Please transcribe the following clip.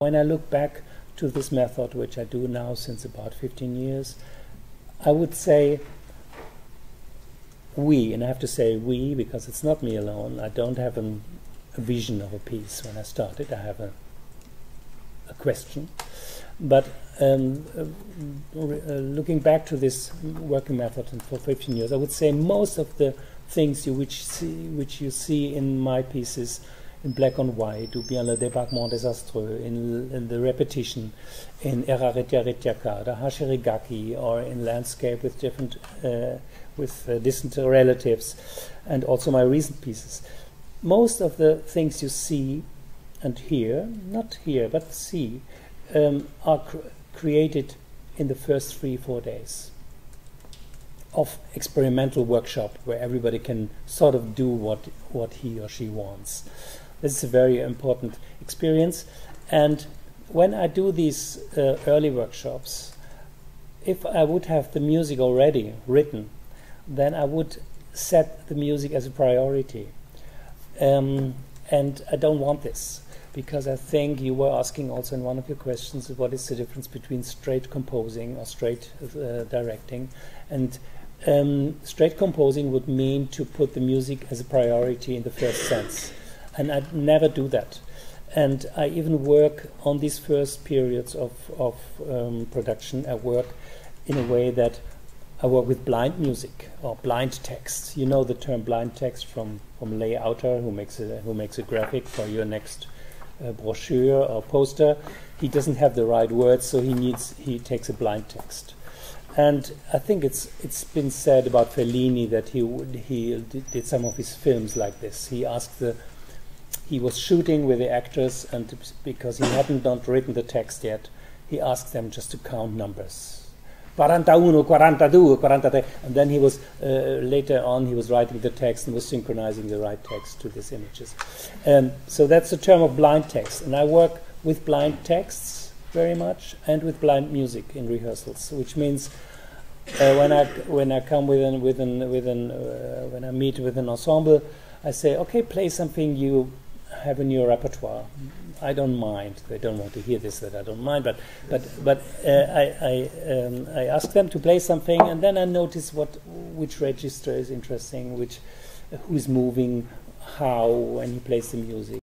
When I look back to this method, which I do now since about 15 years, I would say and I have to say we because it's not me alone. I don't have a vision of a piece when I started. I have a question. But looking back to this working method and for 15 years, I would say most of the things which you see in my pieces in black and white, ou bien le débarquement désastreux, in the repetition, in Eraretia Retiaka, the Hashirigaki, or in landscape with different, distant relatives, and also my recent pieces. Most of the things you see and hear, not hear, but see, are created in the first 3-4 days of experimental workshop where everybody can sort of do what he or she wants. This is a very important experience. And when I do these early workshops, if I would have the music already written, then I would set the music as a priority. And I don't want this, because I think you were asking also in one of your questions, what is the difference between straight composing or straight directing. And straight composing would mean to put the music as a priority in the first sense. And I never do that. And I even work on these first periods of production. I work in a way that I work with blind music or blind text. You know the term blind text from layouter who makes a graphic for your next brochure or poster. He doesn't have the right words, so he takes a blind text. And I think it's been said about Fellini that he did some of his films like this. He was shooting with the actors, and because he hadn't written the text yet, he asked them just to count numbers. 41, 42, 43. And then he was, later on, he was writing the text and was synchronizing the right text to these images. So that's the term of blind text. And I work with blind texts very much and with blind music in rehearsals, which means when I come when I meet with an ensemble, I say, okay, play something you have in your repertoire. I don't mind. They don't want to hear this, that I don't mind. But I ask them to play something, and then I notice which register is interesting, who's moving, how, when he plays the music.